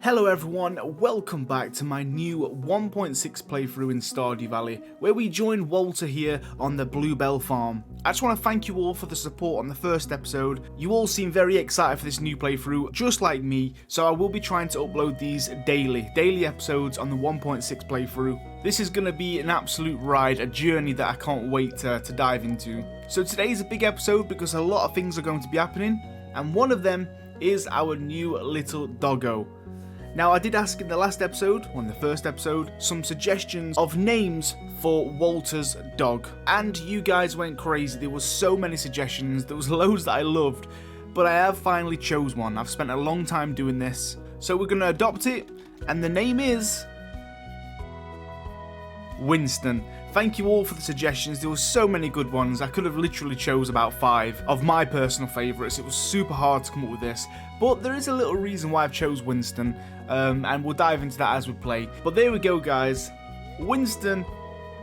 Hello everyone, welcome back to my new 1.6 playthrough in Stardew Valley, where we join Walter here on the Bluebell farm. I just want to thank you all for the support on the first episode. You all seem very excited for this new playthrough, just like me, so I will be trying to upload these daily episodes on the 1.6 playthrough. This is going to be an absolute ride, a journey that I can't wait to dive into. So today is a big episode because a lot of things are going to be happening, and one of them is our new little doggo. Now, I did ask in the last episode, or in the first episode, some suggestions of names for Walter's dog. And you guys went crazy. There was so many suggestions. There was loads that I loved. But I have finally chose one. I've spent a long time doing this. So we're going to adopt it. And the name is Winston. Thank you all for the suggestions. There were so many good ones. I could have literally chose about 5 of my personal favourites. It was super hard to come up with this. But there is a little reason why I've chose Winston. And we'll dive into that as we play. But there we go, guys. Winston,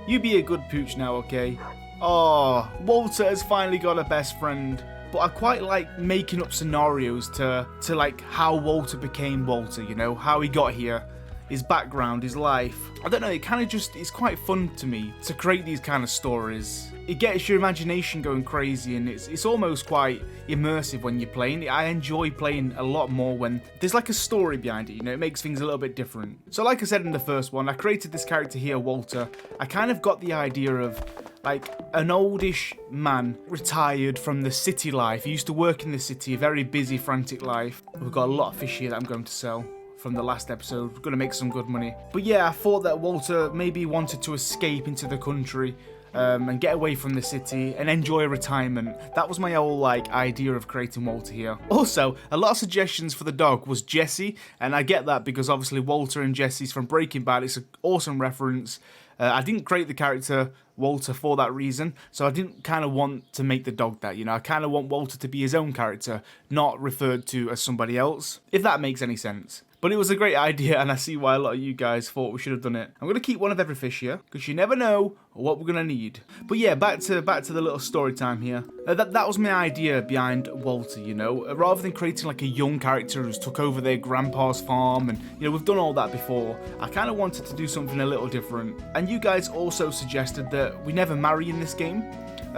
you be a good pooch now, okay? Oh, Walter has finally got a best friend. But I quite like making up scenarios to like how Walter became Walter, you know, how he got here. His background, his life. I don't know, it kind of just, it's quite fun to me to create these kind of stories. It gets your imagination going crazy and it's almost quite immersive when you're playing. I enjoy playing a lot more when there's like a story behind it, you know, it makes things a little bit different. So like I said in the first one, I created this character here, Walter. I kind of got the idea of like an oldish man retired from the city life. He used to work in the city, a very busy, frantic life. We've got a lot of fish here that I'm going to sell from the last episode. We're going to make some good money. But yeah, I thought that Walter maybe wanted to escape into the country and get away from the city and enjoy retirement. That was my whole like idea of creating Walter here. Also, a lot of suggestions for the dog was Jesse, and I get that because obviously Walter and Jesse's from Breaking Bad. It's an awesome reference. I didn't create the character Walter for that reason, so I didn't kind of want to make the dog that, you know. I kind of want Walter to be his own character, not referred to as somebody else, if that makes any sense. But it was a great idea, and I see why a lot of you guys thought we should have done it. I'm going to keep one of every fish here, because you never know what we're going to need. But yeah, back to the little story time here. That was my idea behind Walter, you know. Rather than creating like a young character who's took over their grandpa's farm, and, you know, we've done all that before. I kind of wanted to do something a little different. And you guys also suggested that we never marry in this game.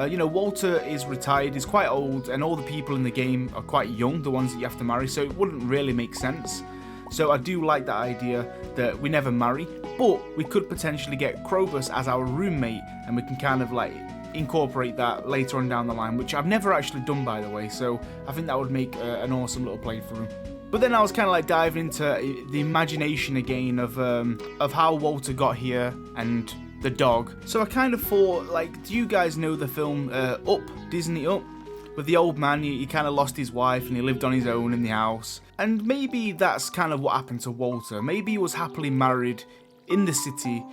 You know, Walter is retired, he's quite old, and all the people in the game are quite young, the ones that you have to marry, so it wouldn't really make sense. So I do like that idea that we never marry, but we could potentially get Krobus as our roommate, and we can kind of like incorporate that later on down the line, which I've never actually done, by the way, so I think that would make an awesome little playthrough. But then I was kind of like diving into the imagination again of how Walter got here and the dog. So I kind of thought, like, do you guys know the film Up, Disney Up? With the old man, he kind of lost his wife and he lived on his own in the house. And maybe that's kind of what happened to Walter. Maybe he was happily married in the city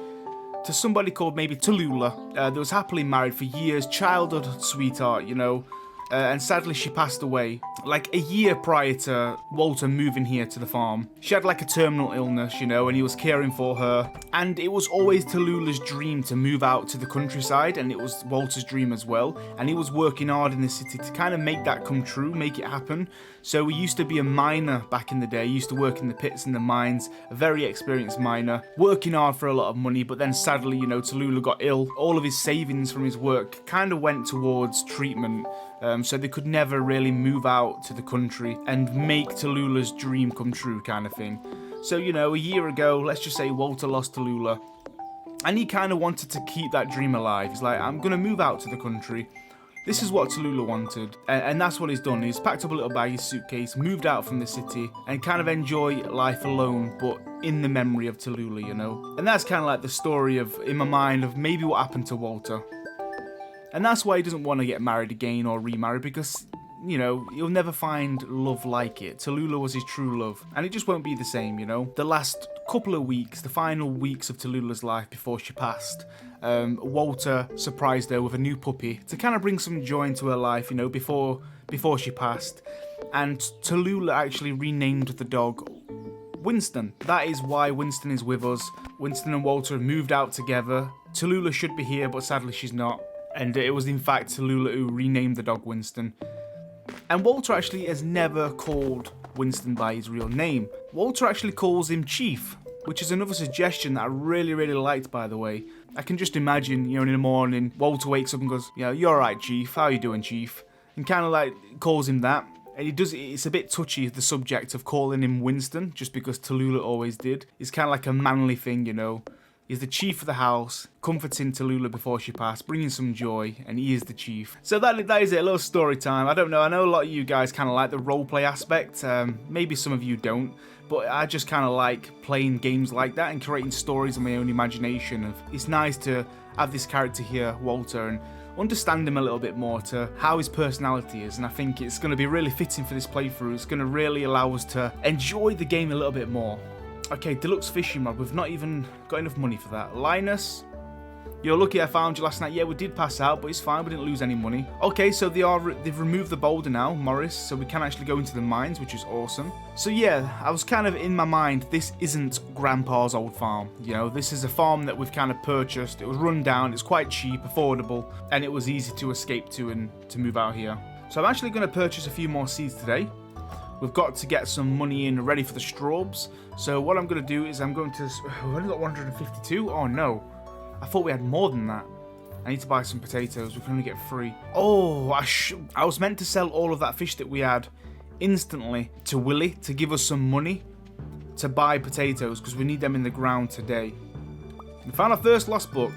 to somebody called maybe Tallulah. They was happily married for years, childhood sweetheart, you know. And sadly she passed away like a year prior to Walter moving here to the farm. She had like a terminal illness, you know, and he was caring for her. And it was always Tallulah's dream to move out to the countryside, and it was Walter's dream as well. And he was working hard in the city to kind of make that come true, make it happen. So he used to be a miner back in the day. He used to work in the pits and the mines, a very experienced miner, working hard for a lot of money. But then sadly, you know, Tallulah got ill. All of his savings from his work kind of went towards treatment. So they could never really move out to the country and make Tallulah's dream come true, kind of thing. So, you know, a year ago, let's just say Walter lost Tallulah, and he kind of wanted to keep that dream alive. He's like, I'm going to move out to the country. This is what Tallulah wanted, and that's what he's done. He's packed up a little bag, his suitcase, moved out from the city, and kind of enjoy life alone, but in the memory of Tallulah, you know. And that's kind of like the story of, in my mind, of maybe what happened to Walter. And that's why he doesn't want to get married again or remarry, because, you know, he'll never find love like it. Tallulah was his true love, and it just won't be the same, you know. The last couple of weeks, the final weeks of Tallulah's life before she passed, Walter surprised her with a new puppy to kind of bring some joy into her life, you know, before she passed. And Tallulah actually renamed the dog Winston. That is why Winston is with us. Winston and Walter have moved out together. Tallulah should be here, but sadly she's not. And it was in fact Tallulah who renamed the dog Winston. And Walter actually has never called Winston by his real name. Walter actually calls him Chief, which is another suggestion that I really, really liked, by the way. I can just imagine, in the morning, Walter wakes up and goes, you're alright, Chief, how you doing, Chief? And kind of like calls him that. And it's a bit touchy, the subject of calling him Winston, just because Tallulah always did. It's kind of like a manly thing, He's the chief of the house, comforting Tallulah before she passed, bringing some joy, and he is the chief. So that is it, a little story time. I don't know, I know a lot of you guys kind of like the roleplay aspect. Maybe some of you don't, but I just kind of like playing games like that and creating stories in my own imagination. It's nice to have this character here, Walter, and understand him a little bit more to how his personality is, and I think it's going to be really fitting for this playthrough. It's going to really allow us to enjoy the game a little bit more. Okay, deluxe fishing rod. We've not even got enough money for that. Linus, you're lucky I found you last night. Yeah, we did pass out, but it's fine. We didn't lose any money. Okay, so they've removed the boulder now, Morris, so we can actually go into the mines, which is awesome. So yeah, I was kind of in my mind, this isn't Grandpa's old farm. This is a farm that we've kind of purchased. It was run down. It's quite cheap, affordable, and it was easy to escape to and to move out here. So I'm actually going to purchase a few more seeds today. We've got to get some money in ready for the straws. So what I'm going to do is we've only got 152. Oh no, I thought we had more than that. I need to buy some potatoes. We can only get 3. Oh, I was meant to sell all of that fish that we had instantly to Willie to give us some money to buy potatoes because we need them in the ground today. We found our first lost book.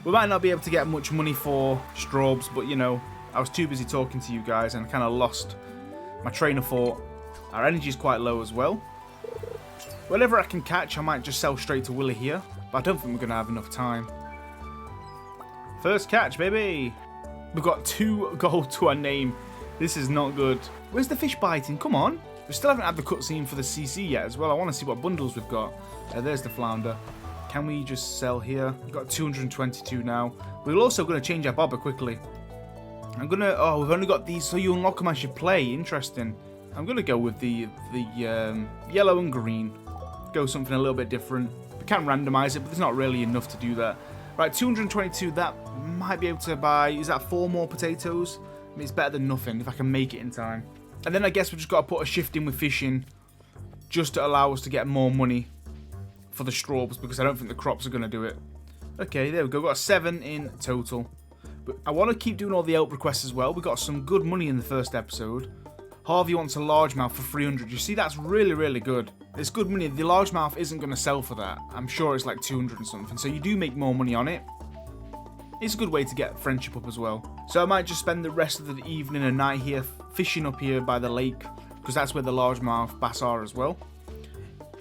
We might not be able to get much money for straws, but I was too busy talking to you guys and kind of lost my train of thought. Our energy is quite low as well. Whatever I can catch, I might just sell straight to Willie here, but I don't think we're going to have enough time. First catch, baby! We've got 2 gold to our name. This is not good. Where's the fish biting? Come on! We still haven't had the cutscene for the CC yet as well. I want to see what bundles we've got. There's the flounder. Can we just sell here? We've got 222 now. We're also going to change our bobber quickly. we've only got these, so you unlock them as you play. Interesting. I'm going to go with the yellow and green. Go something a little bit different. We can randomize it, but there's not really enough to do that. Right, 222, that might be able to buy, is that 4 more potatoes? I mean, it's better than nothing if I can make it in time. And then I guess we've just got to put a shift in with fishing just to allow us to get more money for the straws, because I don't think the crops are going to do it. Okay, there we go. We've got 7 in total. But I want to keep doing all the help requests as well. We got some good money in the first episode. Harvey wants a largemouth for 300. You see, that's really, really good. It's good money. The largemouth isn't going to sell for that. I'm sure it's like 200 and something. So you do make more money on it. It's a good way to get friendship up as well. So I might just spend the rest of the evening and night here fishing up here by the lake, because that's where the largemouth bass are as well.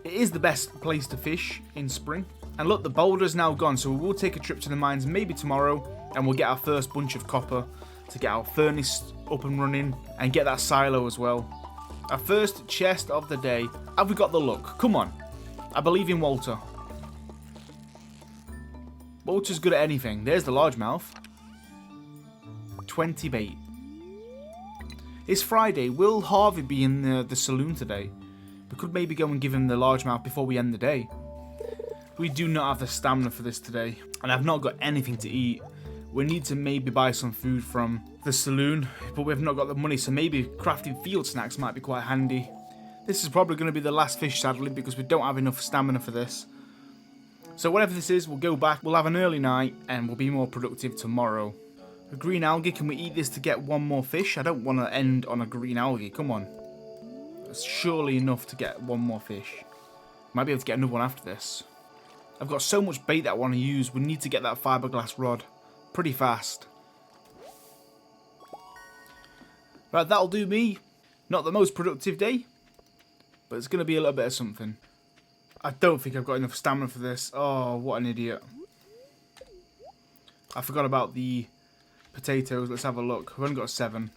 It is the best place to fish in spring. And look, the boulder's now gone, so we will take a trip to the mines maybe tomorrow, and we'll get our first bunch of copper to get our furnace up and running and get that silo as well. Our first chest of the day. Have we got the luck? Come on. I believe in Walter. Walter's good at anything. There's the largemouth. 20 bait. It's Friday. Will Harvey be in the saloon today? We could maybe go and give him the largemouth before we end the day. We do not have the stamina for this today, and I've not got anything to eat. We need to maybe buy some food from the saloon, but we've not got the money, so maybe crafting field snacks might be quite handy. This is probably going to be the last fish, sadly, because we don't have enough stamina for this. So whatever this is, we'll go back, we'll have an early night, and we'll be more productive tomorrow. A green algae, can we eat this to get 1 more fish? I don't want to end on a green algae, come on. That's surely enough to get 1 more fish. Might be able to get another one after this. I've got so much bait that I want to use, we need to get that fiberglass rod pretty fast. Right, that'll do me. Not the most productive day, but it's going to be a little bit of something. I don't think I've got enough stamina for this. Oh, what an idiot. I forgot about the potatoes. Let's have a look. We've only got 7.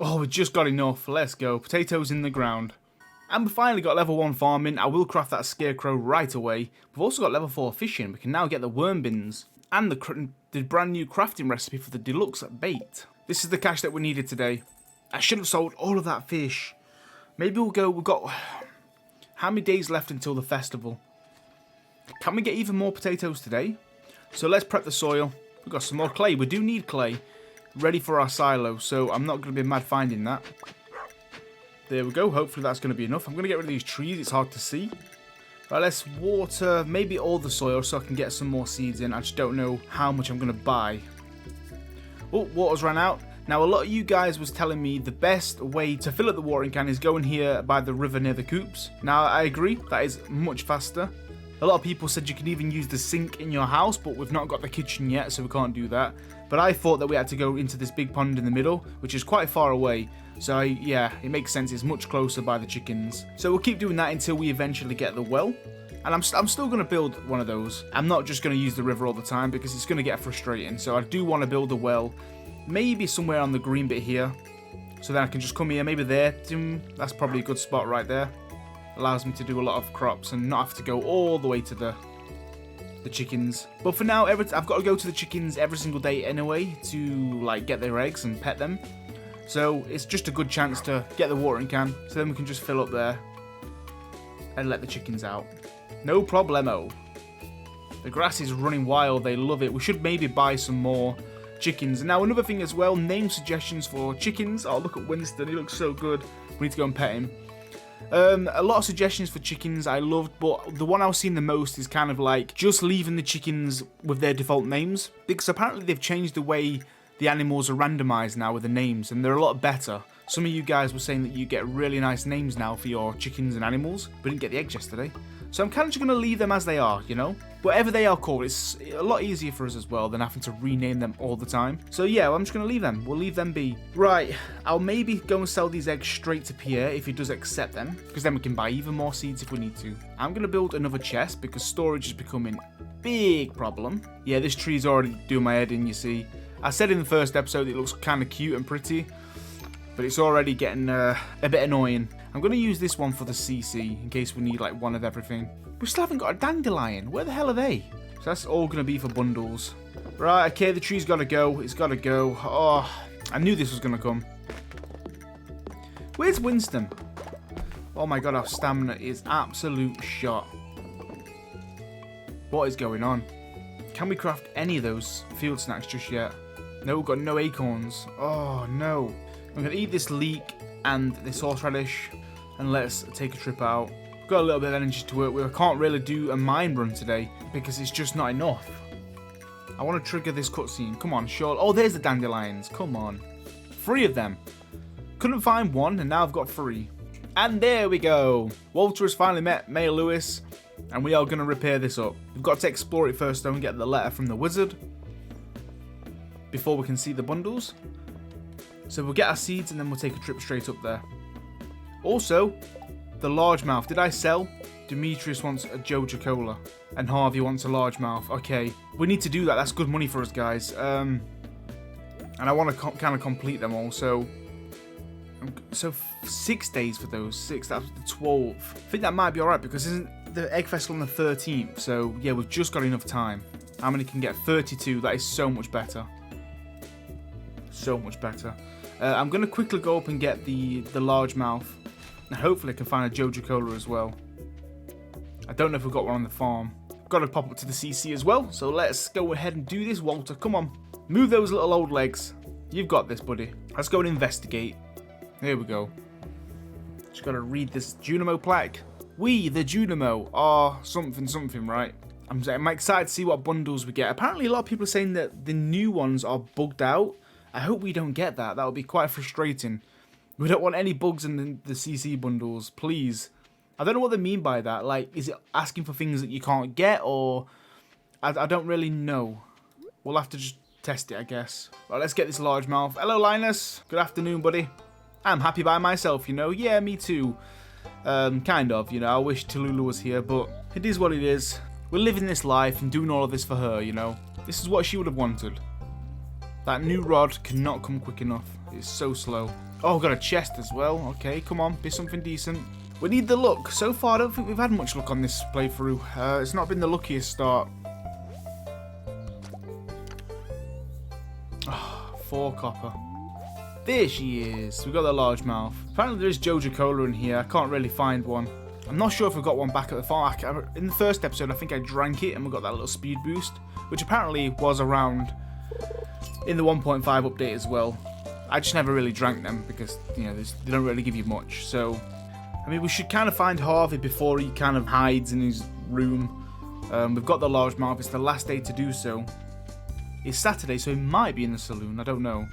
Oh, we've just got enough. Let's go. Potatoes in the ground. And we finally got level 1 farming. I will craft that scarecrow right away. We've also got level 4 fishing. We can now get the worm bins and the brand new crafting recipe for the deluxe bait. This is the cash that we needed today. I should have sold all of that fish. Maybe we'll go. We've got how many days left until the festival? Can we get even more potatoes today? So let's prep the soil. We've got some more clay. We do need clay ready for our silo, so I'm not going to be mad finding that. There we go. Hopefully that's going to be enough. I'm going to get rid of these trees. It's hard to see. Right, let's water maybe all the soil so I can get some more seeds in. I just don't know how much I'm going to buy. Oh, water's ran out. Now, a lot of you guys was telling me the best way to fill up the watering can is going here by the river near the coops. Now, I agree. That is much faster. A lot of people said you can even use the sink in your house, but we've not got the kitchen yet, so we can't do that. But I thought that we had to go into this big pond in the middle, which is quite far away. So, yeah, it makes sense. It's much closer by the chickens. So we'll keep doing that until we eventually get the well. And I'm still going to build one of those. I'm not just going to use the river all the time because it's going to get frustrating. So I do want to build a well, maybe somewhere on the green bit here. So then I can just come here, maybe there. That's probably a good spot right there. Allows me to do a lot of crops and not have to go all the way to the chickens. But for now, I've got to go to the chickens every single day anyway to like get their eggs and pet them. So it's just a good chance to get the watering can. So then we can just fill up there and let the chickens out. No problemo. The grass is running wild. They love it. We should maybe buy some more chickens. And now another thing as well, name suggestions for chickens. Oh, look at Winston. He looks so good. We need to go and pet him. A lot of suggestions for chickens I loved, but the one I was seeing the most is kind of like just leaving the chickens with their default names, because apparently they've changed the way the animals are randomized now with the names, and they're a lot better. Some of you guys were saying that you get really nice names now for your chickens and animals. We didn't get the eggs yesterday. So I'm kind of just going to leave them as they are, you know? Whatever they are called, it's a lot easier for us as well than having to rename them all the time. So yeah, I'm just going to leave them. We'll leave them be. Right, I'll maybe go and sell these eggs straight to Pierre if he does accept them, because then we can buy even more seeds if we need to. I'm going to build another chest because storage is becoming a big problem. Yeah, this tree's already doing my head in, you see. I said in the first episode it looks kind of cute and pretty, but it's already getting a bit annoying. I'm going to use this one for the CC in case we need like one of everything. We still haven't got a dandelion. Where the hell are they? So that's all going to be for bundles. Right, okay, the tree's got to go. It's got to go. Oh, I knew this was going to come. Where's Winston? Oh my god, our stamina is absolute shot. What is going on? Can we craft any of those field snacks just yet? No, we've got no acorns. Oh no. I'm going to eat this leek and this horseradish and let's take a trip out. Got a little bit of energy to work with. I can't really do a mine run today because it's just not enough. I want to trigger this cutscene. Come on, sure. Oh, there's the dandelions. Come on. 3 of them. Couldn't find one and now I've got 3. And there we go. Walter has finally met May Lewis and we are going to repair this up. We've got to explore it first though and get the letter from the wizard before we can see the bundles. So we'll get our seeds and then we'll take a trip straight up there. Also, the largemouth. Did I sell? Demetrius wants a Joja Cola and Harvey wants a largemouth. Okay, we need to do that. That's good money for us, guys. And I want to kind of complete them all. So 6 days for those. 6. That's the 12th. I think that might be alright because isn't the Egg Festival on the 13th? So yeah, we've just got enough time. How many can get? 32. That is so much better. So much better. I'm going to quickly go up and get the largemouth. And hopefully I can find a Joja Cola as well. I don't know if we've got one on the farm. Got to pop up to the CC as well. So let's go ahead and do this, Walter. Come on. Move those little old legs. You've got this, buddy. Let's go and investigate. There we go. Just got to read this Junimo plaque. We, the Junimo, are something, right? I'm excited to see what bundles we get. Apparently a lot of people are saying that the new ones are bugged out. I hope we don't get that. That would be quite frustrating. We don't want any bugs in the CC bundles, please. I don't know what they mean by that. Like, is it asking for things that you can't get, or... I don't really know. We'll have to just test it, I guess. Right, let's get this largemouth. Hello, Linus. Good afternoon, buddy. I'm happy by myself, you know. Yeah, me too. Kind of, you know. I wish Tallulah was here, but it is what it is. We're living this life and doing all of this for her, you know. This is what she would have wanted. That new rod cannot come quick enough. It's so slow. Oh, got a chest as well. Okay, come on. Be something decent. We need the luck. So far, I don't think we've had much luck on this playthrough. It's not been the luckiest start. Oh, 4 copper. There she is. We got the largemouth. Apparently there is Joja Cola in here. I can't really find one. I'm not sure if we got one back at the farm. In the first episode, I think I drank it and we got that little speed boost, which apparently was around in the 1.5 update as well. I just never really drank them because, you know, they don't really give you much. So, I mean, we should kind of find Harvey before he kind of hides in his room. We've got the largemouth. It's the last day to do so. It's Saturday, so he might be in the saloon. I don't know.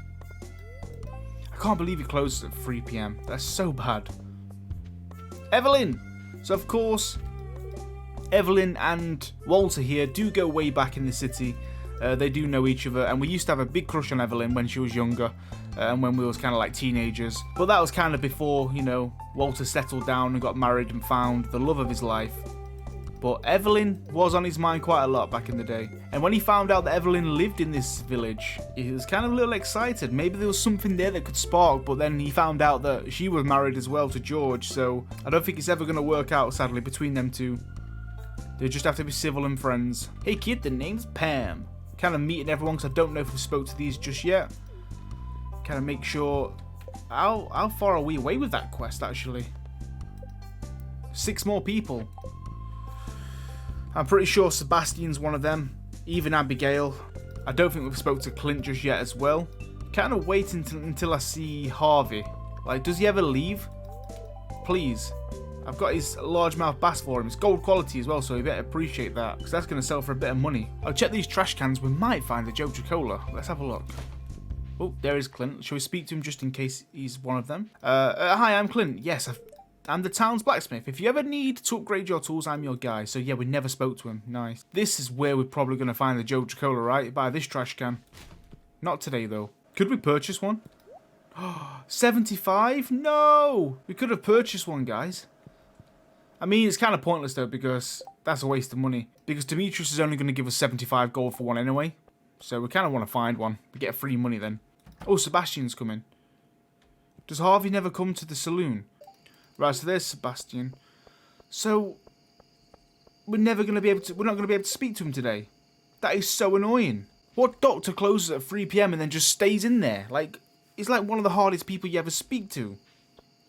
I can't believe he closes at 3 PM. That's so bad. Evelyn! So, of course, Evelyn and Walter here do go way back in the city. They do know each other, and we used to have a big crush on Evelyn when she was younger, and when we was kind of like teenagers. But that was kind of before, you know, Walter settled down and got married and found the love of his life. But Evelyn was on his mind quite a lot back in the day. And when he found out that Evelyn lived in this village, he was kind of a little excited. Maybe there was something there that could spark, but then he found out that she was married as well to George, so I don't think it's ever going to work out, sadly, between them two. They just have to be civil and friends. Hey kid, the name's Pam. Kind of meeting everyone because I don't know if we spoke to these just yet. Kind of make sure... How far are we away with that quest, actually? 6 more people. I'm pretty sure Sebastian's one of them. Even Abigail. I don't think we've spoke to Clint just yet as well. Kind of waiting until I see Harvey. Like, does he ever leave? Please. I've got his largemouth bass for him. It's gold quality as well, so you better appreciate that. Because that's going to sell for a bit of money. I'll check these trash cans. We might find the Jojo Cola. Let's have a look. Oh, there is Clint. Shall we speak to him just in case he's one of them? Hi, I'm Clint. Yes, I'm the town's blacksmith. If you ever need to upgrade your tools, I'm your guy. So yeah, we never spoke to him. Nice. This is where we're probably going to find the Jojo Cola, right? By this trash can. Not today, though. Could we purchase one? 75? No! We could have purchased one, guys. I mean, it's kind of pointless, though, because that's a waste of money. Because Demetrius is only going to give us 75 gold for one anyway. So we kind of want to find one. We get free money then. Oh, Sebastian's coming. Does Harvey never come to the saloon? Right, so there's Sebastian. So we're not going to be able to speak to him today. That is so annoying. What doctor closes at 3 PM and then just stays in there? Like, he's like one of the hardest people you ever speak to.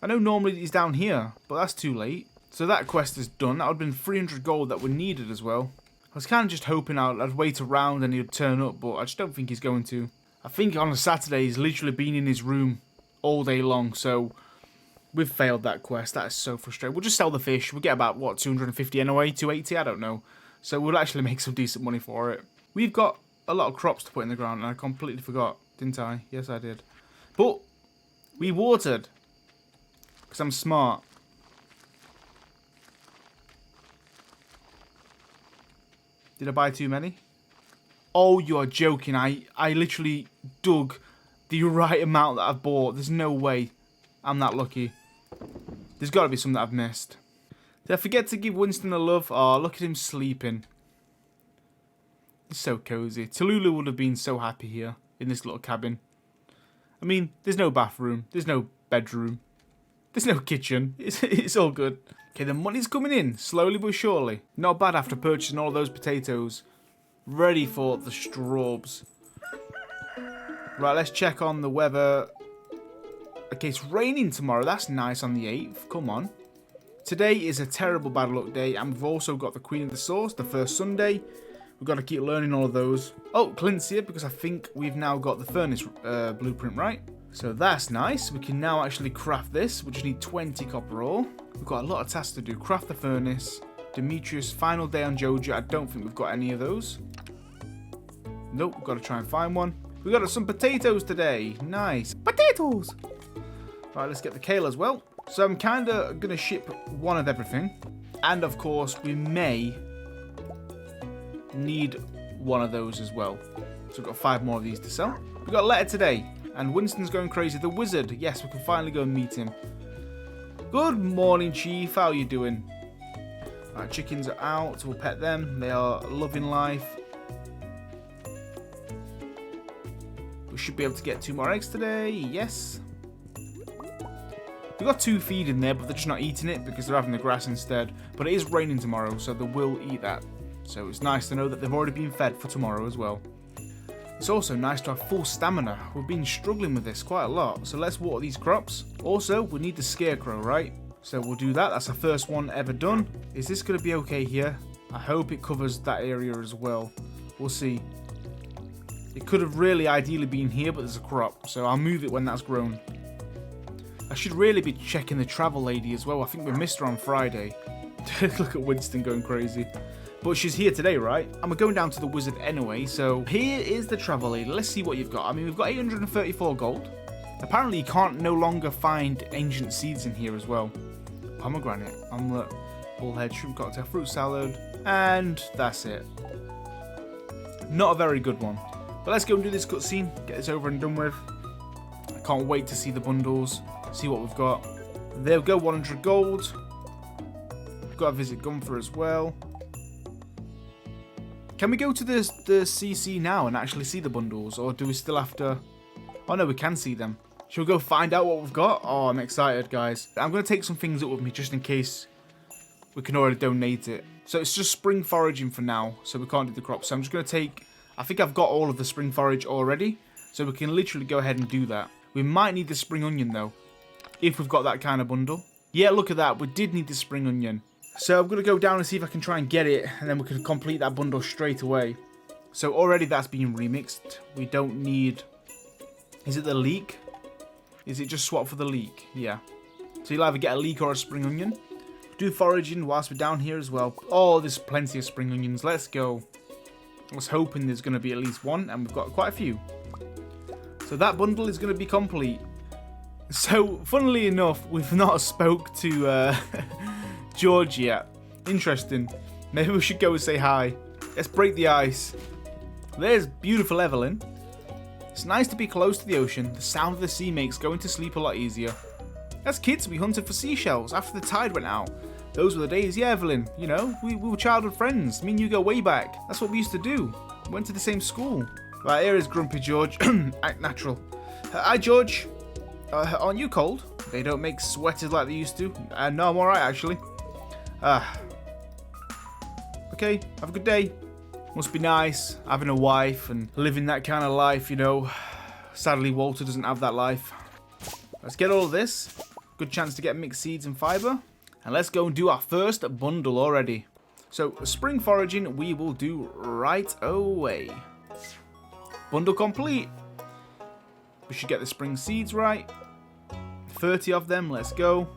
I know normally he's down here, but that's too late. So that quest is done. That would have been 300 gold that we needed as well. I was kind of just hoping I'd wait around and he'd turn up, but I just don't think he's going to. I think on a Saturday he's literally been in his room all day long, so we've failed that quest. That is so frustrating. We'll just sell the fish. We'll get about, what, 250 anyway? 280? I don't know. So we'll actually make some decent money for it. We've got a lot of crops to put in the ground, and I completely forgot, didn't I? Yes, I did. But we watered, because I'm smart. Did I buy too many? Oh, you are joking. I literally dug the right amount that I've bought. There's no way I'm that lucky. There's got to be some that I've missed. Did I forget to give Winston a love? Oh, look at him sleeping. It's so cozy. Tallulah would have been so happy here in this little cabin. I mean, there's no bathroom. There's no bedroom. There's no kitchen. It's all good. Okay, the money's coming in, slowly but surely. Not bad after purchasing all those potatoes. Ready for the straws. Right, let's check on the weather. Okay, it's raining tomorrow. That's nice on the 8th. Come on. Today is a terrible bad luck day, and we've also got the Queen of the Sauce, the first Sunday. We've got to keep learning all of those. Oh, Clint's here because I think we've now got the furnace blueprint, right? So that's nice. We can now actually craft this. We just need 20 copper ore. We've got a lot of tasks to do. Craft the furnace. Demetrius, final day on Jojo. I don't think we've got any of those. Nope, we've got to try and find one. We got some potatoes today. Nice. Potatoes! Right, let's get the kale as well. So I'm kind of going to ship one of everything. And of course, we may need one of those as well. So we've got 5 more of these to sell. We got a letter today. And Winston's going crazy. The wizard. Yes, we can finally go and meet him. Good morning, Chief. How are you doing? Our chickens are out. We'll pet them. They are loving life. We should be able to get 2 more eggs today. Yes. We've got 2 feed in there, but they're just not eating it because they're having the grass instead. But it is raining tomorrow, so they will eat that. So it's nice to know that they've already been fed for tomorrow as well. It's also nice to have full stamina. We've been struggling with this quite a lot. So let's water these crops. Also, we need the scarecrow, right? So we'll do that. That's our first one ever done. Is this going to be okay here? I hope it covers that area as well. We'll see. It could have really ideally been here, but there's a crop. So I'll move it when that's grown. I should really be checking the travel lady as well. I think we missed her on Friday. Look at Winston going crazy. But she's here today, right? And we're going down to the wizard anyway. So here is the travel lady. Let's see what you've got. I mean, we've got 834 gold. Apparently, you can't no longer find ancient seeds in here as well. Pomegranate, omelette, bullhead, shrimp cocktail, fruit salad, and that's it. Not a very good one. But let's go and do this cutscene. Get this over and done with. I can't wait to see the bundles. See what we've got. There we go, 100 gold. We've got to visit Gunther as well. Can we go to the CC now and actually see the bundles? Or do we still have to... Oh no, we can see them. Shall we go find out what we've got? Oh, I'm excited, guys. I'm going to take some things up with me just in case we can already donate it. So it's just spring foraging for now, so we can't do the crops. So I'm just going to take... I think I've got all of the spring forage already, so we can literally go ahead and do that. We might need the spring onion, though, if we've got that kind of bundle. Yeah, look at that. We did need the spring onion. So I'm going to go down and see if I can try and get it, and then we can complete that bundle straight away. So already that's being remixed. We don't need... Is it the leek? Is it just swap for the leek? Yeah. So you'll either get a leek or a spring onion. Do foraging whilst we're down here as well. Oh, there's plenty of spring onions. Let's go. I was hoping there's going to be at least one, and we've got quite a few. So that bundle is going to be complete. So, funnily enough, we've not spoke to George yet. Interesting. Maybe we should go and say hi. Let's break the ice. There's beautiful Evelyn. It's nice to be close to the ocean. The sound of the sea makes going to sleep a lot easier. As kids, we hunted for seashells after the tide went out. Those were the days, yeah, Evelyn. You know, we were childhood friends. Me and you go way back. That's what we used to do. We went to the same school. Right, here is Grumpy George. Act natural. Hi, George. Aren't you cold? They don't make sweaters like they used to. No, I'm alright, actually. Okay, have a good day. Must be nice having a wife and living that kind of life, you know. Sadly, Walter doesn't have that life. Let's get all of this. Good chance to get mixed seeds and fibre. And let's go and do our first bundle already. So, spring foraging we will do right away. Bundle complete. We should get the spring seeds right. 30 of them, let's go.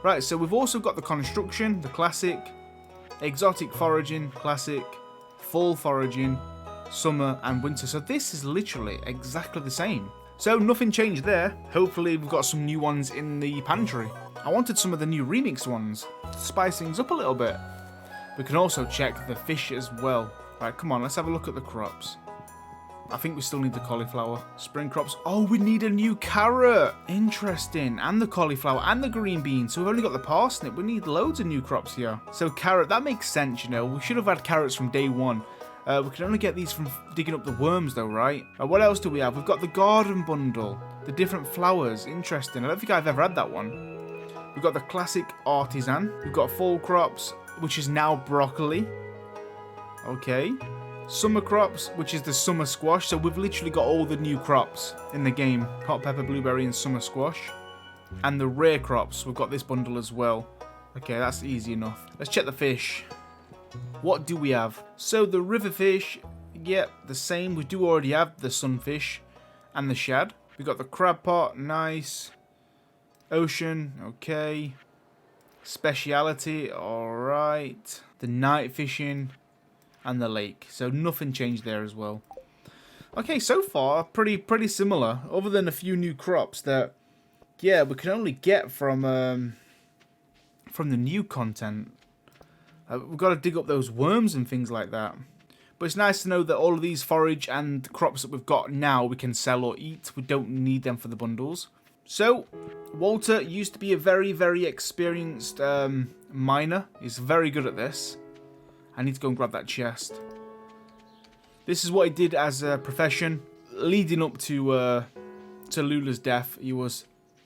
Right, so we've also got the construction, the classic, exotic foraging, classic, fall foraging, summer and winter. So this is literally exactly the same. So nothing changed there. Hopefully we've got some new ones in the pantry. I wanted some of the new remixed ones to spice things up a little bit. We can also check the fish as well. Right, come on, let's have a look at the crops. I think we still need the cauliflower. Spring crops. Oh, we need a new carrot. Interesting. And the cauliflower and the green beans. So we've only got the parsnip. We need loads of new crops here. So carrot, that makes sense, you know. We should have had carrots from day one. We can only get these from digging up the worms though, right? What else do we have? We've got the garden bundle. The different flowers. Interesting. I don't think I've ever had that one. We've got the classic artisan. We've got fall crops, which is now broccoli. Okay. Summer crops, which is the summer squash. So we've literally got all the new crops in the game. Hot pepper, blueberry and summer squash. And the rare crops, we've got this bundle as well. Okay, that's easy enough. Let's check the fish. What do we have? So the river fish, yeah, the same. We do already have the sunfish and the shad. We've got the crab pot, nice. Ocean, okay. Speciality, alright. The night fishing. And the lake. So nothing changed there as well. Okay, so far, pretty similar. Other than a few new crops that, yeah, we can only get from the new content. We've got to dig up those worms and things like that. But it's nice to know that all of these forage and crops that we've got now we can sell or eat. We don't need them for the bundles. So, Walter used to be a very, very experienced miner. He's very good at this. I need to go and grab that chest. This is what he did as a profession. Leading up to Lula's death, he was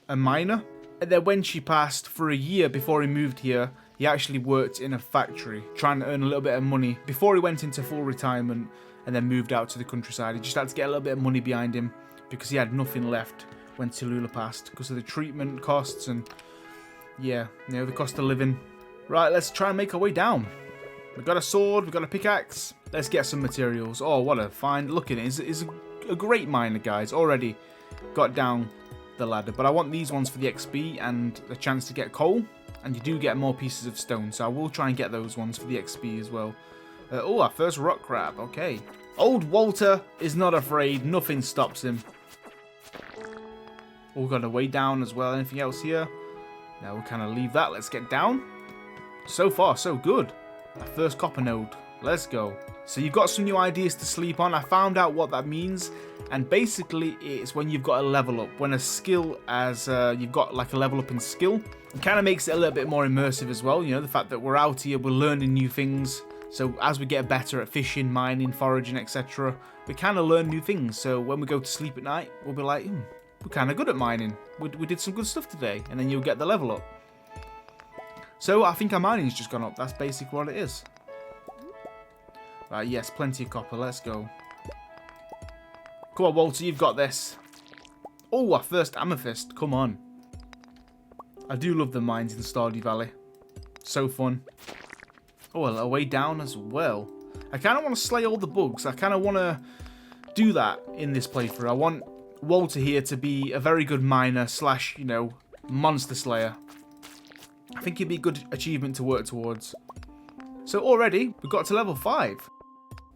a miner. And then when she passed, for a year before he moved here, he actually worked in a factory, trying to earn a little bit of money before he went into full retirement and then moved out to the countryside. He just had to get a little bit of money behind him because he had nothing left when Tallulah passed because of the treatment costs and, yeah, you know, the cost of living. Right, let's try and make our way down. We've got a sword, we've got a pickaxe. Let's get some materials. Oh, what a find. Look at it. It's a great miner, guys. Already got down the ladder. But I want these ones for the XP and the chance to get coal. And you do get more pieces of stone. So I will try and get those ones for the XP as well. Oh, our first rock crab. Okay. Old Walter is not afraid. Nothing stops him. Oh, we've got a way down as well. Anything else here? Now we'll kind of leave that. Let's get down. So far, so good. Our first copper node. Let's go. So you've got some new ideas to sleep on. I found out what that means. And basically, it's when you've got a level up. When a skill as you've got like a level up in skill. It kind of makes it a little bit more immersive as well. You know, the fact that we're out here, we're learning new things. So as we get better at fishing, mining, foraging, etc., we kind of learn new things. So when we go to sleep at night, we'll be like, we're kind of good at mining. We did some good stuff today. And then you'll get the level up. So I think our mining's just gone up. That's basically what it is. Right, yes, plenty of copper. Let's go. Come on, Walter, you've got this. Oh, our first amethyst. Come on. I do love the mines in Stardew Valley. So fun. Oh, a way down as well. I kind of want to slay all the bugs. I kind of want to do that in this playthrough. I want Walter here to be a very good miner slash, you know, monster slayer. I think it'd be a good achievement to work towards. So already, we've got to level 5.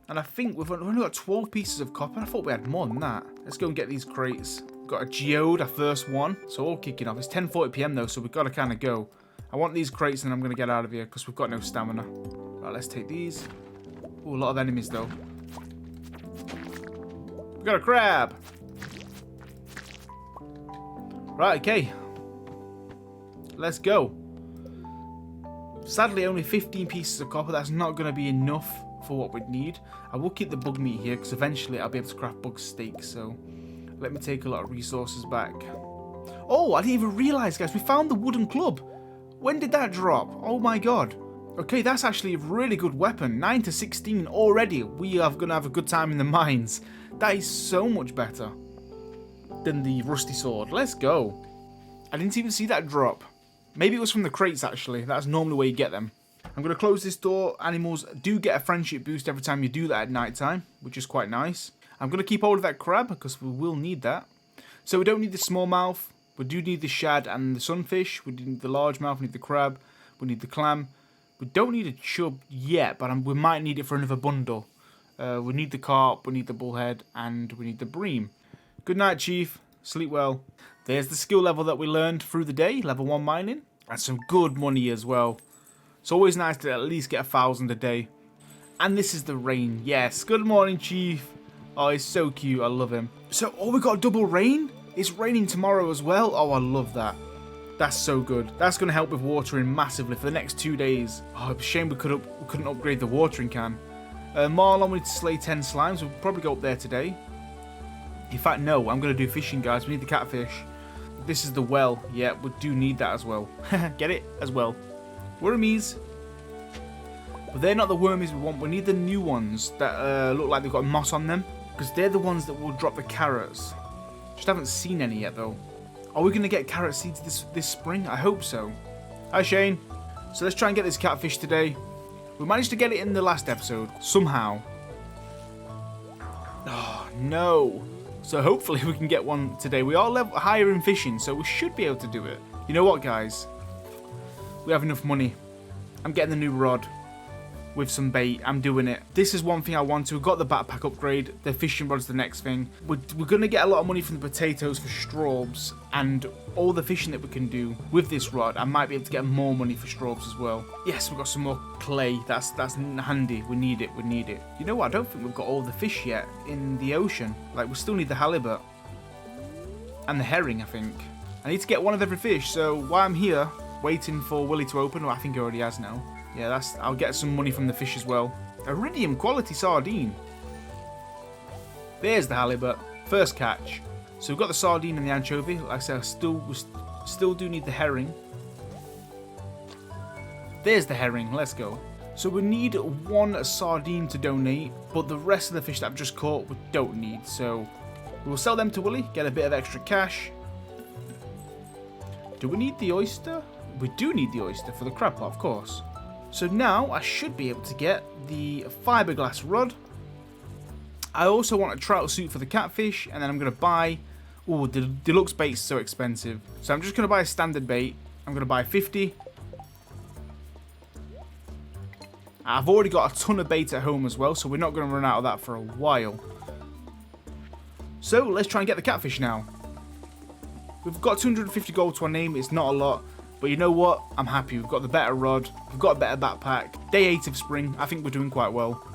And I think we've only got 12 pieces of copper. I thought we had more than that. Let's go and get these crates. We've got a geode, our first one. So all kicking off. It's 10:40 PM though, so we've got to kind of go. I want these crates and I'm going to get out of here because we've got no stamina. Right, let's take these. Ooh, a lot of enemies though. We've got a crab. Right, okay. Let's go. Sadly, only 15 pieces of copper. That's not going to be enough for what we'd need. I will keep the bug meat here because eventually I'll be able to craft bug steak. So let me take a lot of resources back. Oh, I didn't even realize, guys. We found the wooden club. When did that drop? Oh my god. Okay, that's actually a really good weapon. 9 to 16 already. We are going to have a good time in the mines. That is so much better than the rusty sword. Let's go. I didn't even see that drop. Maybe it was from the crates, actually. That's normally where you get them. I'm going to close this door. Animals do get a friendship boost every time you do that at night time, which is quite nice. I'm going to keep hold of that crab because we will need that. So we don't need the smallmouth. We do need the shad and the sunfish. We need the largemouth. We need the crab. We need the clam. We don't need a chub yet, but we might need it for another bundle. We need the carp. We need the bullhead. And we need the bream. Good night, Chief. Sleep well. There's the skill level that we learned through the day, level 1 mining, and some good money as well. It's always nice to at least get 1,000 a day. And this is the rain. Yes, good morning, Chief. Oh, he's so cute. I love him. So, oh, we got double rain? It's raining tomorrow as well. Oh, I love that. That's so good. That's going to help with watering massively for the next 2 days. Oh, it's a shame we couldn't upgrade the watering can. Marlon, we need to slay 10 slimes. We'll probably go up there today. In fact, no, I'm going to do fishing, guys. We need the catfish. This is the well. Yeah, we do need that as well. Get it? As well. Wormies. But they're not the wormies we want. We need the new ones that look like they've got moss on them. Because they're the ones that will drop the carrots. Just haven't seen any yet, though. Are we going to get carrot seeds this spring? I hope so. Hi, Shane. So let's try and get this catfish today. We managed to get it in the last episode. Somehow. Oh, no. So hopefully we can get one today. We are level higher in fishing, so we should be able to do it. You know what, guys? We have enough money. I'm getting the new rod with some bait. I'm doing it. This is one thing I want to. We've got the backpack upgrade. The fishing rod's the next thing. We're going to get a lot of money from the potatoes for straws and all the fishing that we can do with this rod. I might be able to get more money for straws as well. Yes, we've got some more clay. That's handy. We need it. We need it. You know what? I don't think we've got all the fish yet in the ocean. Like, we still need the halibut and the herring, I think. I need to get one of every fish. So while I'm here waiting for Willie to open, well, I think he already has now. Yeah, I'll get some money from the fish as well. Iridium quality sardine. There's the halibut. First catch. So we've got the sardine and the anchovy. Like I said, we still do need the herring. There's the herring. Let's go. So we need one sardine to donate, but the rest of the fish that I've just caught we don't need. So we'll sell them to Willie, get a bit of extra cash. Do we need the oyster? We do need the oyster for the crab pot, of course. So now I should be able to get the fiberglass rod. I also want a trout suit for the catfish, and then I'm going to buy... Oh, the deluxe bait's so expensive. So I'm just going to buy a standard bait. I'm going to buy 50. I've already got a ton of bait at home as well, so we're not going to run out of that for a while. So let's try and get the catfish now. We've got 250 gold to our name. It's not a lot, but you know what? I'm happy. We've got the better rod. We've got a better backpack. Day 8 of spring. I think we're doing quite well.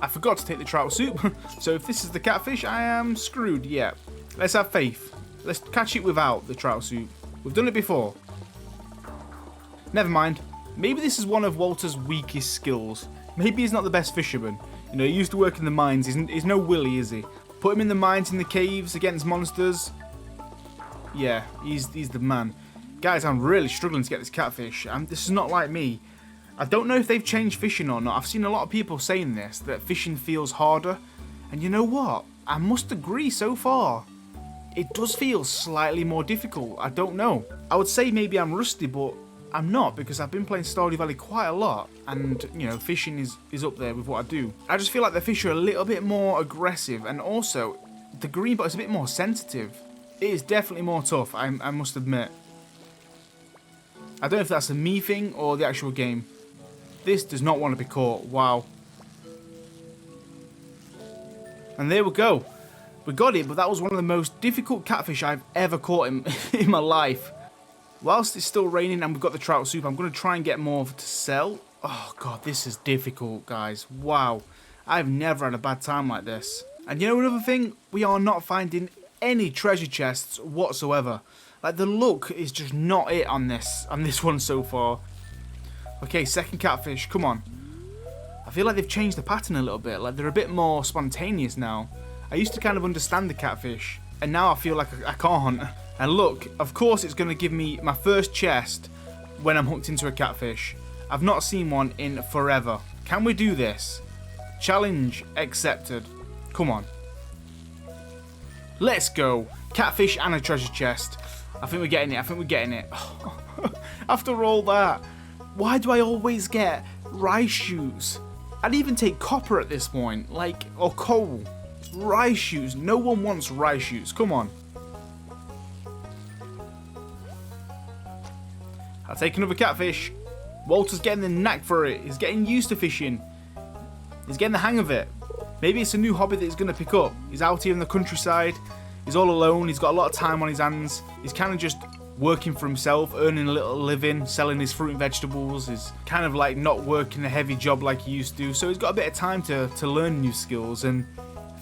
I forgot to take the trout soup, so if this is the catfish, I am screwed. Yeah, let's have faith. Let's catch it without the trout soup. We've done it before. Never mind. Maybe this is one of Walter's weakest skills. Maybe he's not the best fisherman. You know, he used to work in the mines. He's no Willy, is he? Put him in the mines, in the caves, against monsters. Yeah, he's the man. Guys, I'm really struggling to get this catfish. This is not like me. I don't know if they've changed fishing or not. I've seen a lot of people saying this, that fishing feels harder. And you know what? I must agree so far. It does feel slightly more difficult. I don't know. I would say maybe I'm rusty, but I'm not, because I've been playing Stardew Valley quite a lot. And, you know, fishing is up there with what I do. I just feel like the fish are a little bit more aggressive. And also, the green bot is a bit more sensitive. It is definitely more tough, I must admit. I don't know if that's a me thing or the actual game. This does not want to be caught. Wow. And there we go. We got it, but that was one of the most difficult catfish I've ever caught in my life. Whilst it's still raining and we've got the trout soup, I'm going to try and get more to sell. Oh, God, this is difficult, guys. Wow. I've never had a bad time like this. And you know another thing? We are not finding any treasure chests whatsoever. Like, the luck is just not it on this one so far. Okay, second catfish, come on. I feel like they've changed the pattern a little bit. Like, they're a bit more spontaneous now. I used to kind of understand the catfish, and now I feel like I can't. And look, of course it's going to give me my first chest when I'm hooked into a catfish. I've not seen one in forever. Can we do this? Challenge accepted. Come on. Let's go. Catfish and a treasure chest. I think we're getting it. After all that. Why do I always get rice shoots? I'd even take copper at this point, like, or coal. Rice shoots. No one wants rice shoots. Come on. I'll take another catfish. Walter's getting the knack for it. He's getting used to fishing. He's getting the hang of it. Maybe it's a new hobby that he's going to pick up. He's out here in the countryside. He's all alone. He's got a lot of time on his hands. He's kind of just working for himself, earning a little living, selling his fruit and vegetables. He's kind of like not working a heavy job like he used to. So he's got a bit of time to learn new skills. And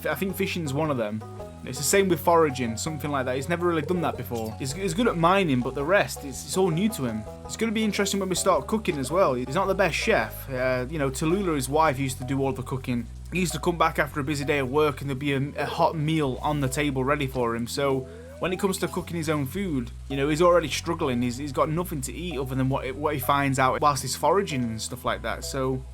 I think fishing's one of them. It's the same with foraging, something like that. He's never really done that before. He's good at mining, but the rest, it's all new to him. It's going to be interesting when we start cooking as well. He's not the best chef. You know, Tallulah, his wife, used to do all the cooking. He used to come back after a busy day of work and there'd be a hot meal on the table ready for him. So when it comes to cooking his own food, you know, he's already struggling. He's got nothing to eat other than what he finds out whilst he's foraging and stuff like that. So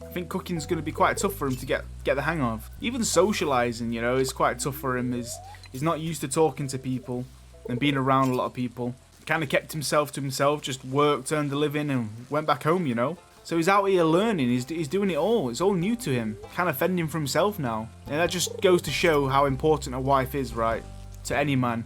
I think cooking's going to be quite tough for him to get the hang of. Even socialising, you know, is quite tough for him. He's not used to talking to people and being around a lot of people. Kind of kept himself to himself, just worked, earned a living and went back home, you know. So he's out here learning, he's doing it all. It's all new to him, kind of fending for himself now. And that just goes to show how important a wife is, right? To any man.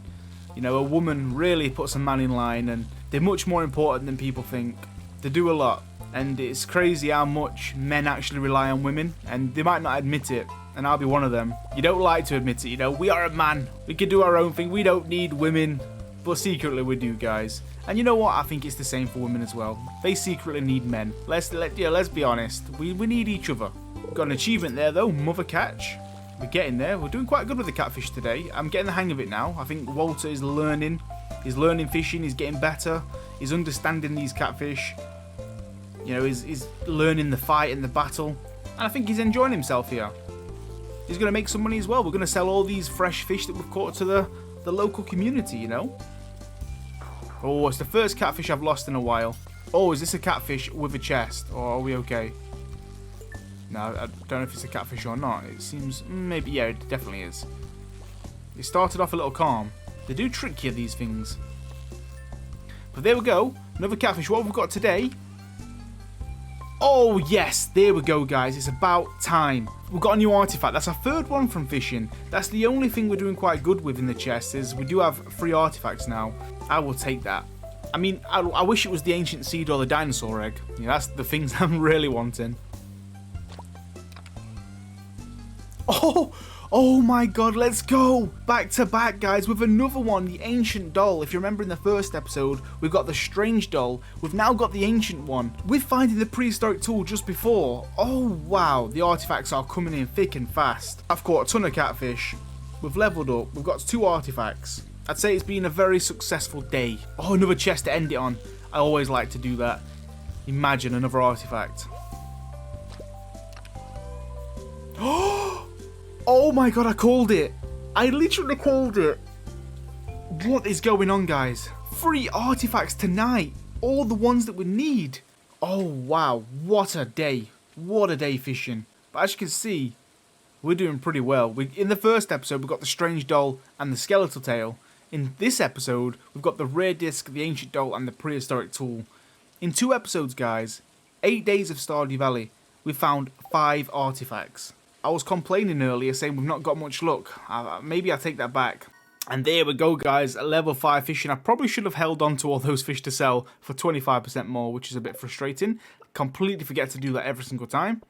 You know, a woman really puts a man in line, and they're much more important than people think. They do a lot. And it's crazy how much men actually rely on women, and they might not admit it, and I'll be one of them. You don't like to admit it, you know, we are a man, we can do our own thing, we don't need women, but secretly we do, guys. And you know what, I think it's the same for women as well. They secretly need men. Let's be honest, we need each other. Got an achievement there though, mother catch. We're getting there, we're doing quite good with the catfish today. I'm getting the hang of it now. I think Walter is learning, he's learning fishing, he's getting better, he's understanding these catfish. You know, he's learning the fight and the battle. And I think he's enjoying himself here. He's going to make some money as well. We're going to sell all these fresh fish that we've caught to the local community, you know. Oh, it's the first catfish I've lost in a while. Oh, is this a catfish with a chest? Or are we okay? No, I don't know if it's a catfish or not. It seems... maybe, yeah, it definitely is. It started off a little calm. They do trick you, these things. But there we go. Another catfish. What have we got today? Oh yes, there we go guys, it's about time. We've got a new artifact, that's our third one from fishing. That's the only thing we're doing quite good with in the chest is we do have 3 artifacts now. I will take that. I mean, I wish it was the ancient seed or the dinosaur egg. Yeah, that's the things I'm really wanting. Oh my god, let's go! Back to back, guys, with another one, the ancient doll. If you remember in the first episode, we've got the strange doll. We've now got the ancient one. With finding the prehistoric tool just before. Oh wow, the artifacts are coming in thick and fast. I've caught a ton of catfish. We've leveled up. We've got 2 artifacts. I'd say it's been a very successful day. Oh, another chest to end it on. I always like to do that. Imagine another artifact. Oh my god, I called it. I literally called it. What is going on, guys? 3 artifacts tonight. All the ones that we need. Oh wow, what a day. What a day fishing. But as you can see, we're doing pretty well. In the first episode, we got the strange doll and the skeletal tail. In this episode, we've got the rare disc, the ancient doll, and the prehistoric tool. In 2 episodes, guys, 8 days of Stardew Valley, we've found 5 artifacts. I was complaining earlier saying we've not got much luck. Maybe I take that back. And there we go, guys, level 5 fishing. I probably should have held on to all those fish to sell for 25% more, which is a bit frustrating. Completely forget to do that every single time.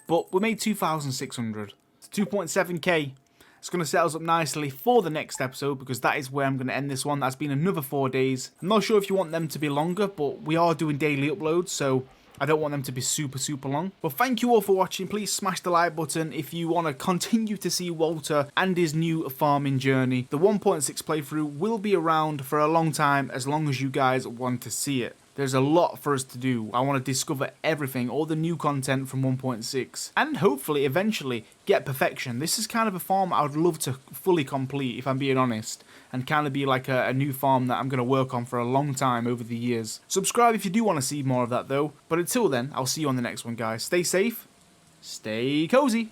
But we made 2,600. It's 2.7k. It's going to set us up nicely for the next episode because that is where I'm going to end this one. That's been another 4 days. I'm not sure if you want them to be longer, but we are doing daily uploads, so I don't want them to be super long. Well, thank you all for watching. Please smash the like button if you want to continue to see Walter and his new farming journey. The 1.6 playthrough will be around for a long time, as long as you guys want to see it. There's a lot for us to do. I want to discover everything, all the new content from 1.6, and hopefully eventually get perfection. This is kind of a farm I would love to fully complete, if I'm being honest, and kind of be like a new farm that I'm going to work on for a long time over the years. Subscribe if you do want to see more of that though, but until then, I'll see you on the next one, guys. Stay safe, stay cozy.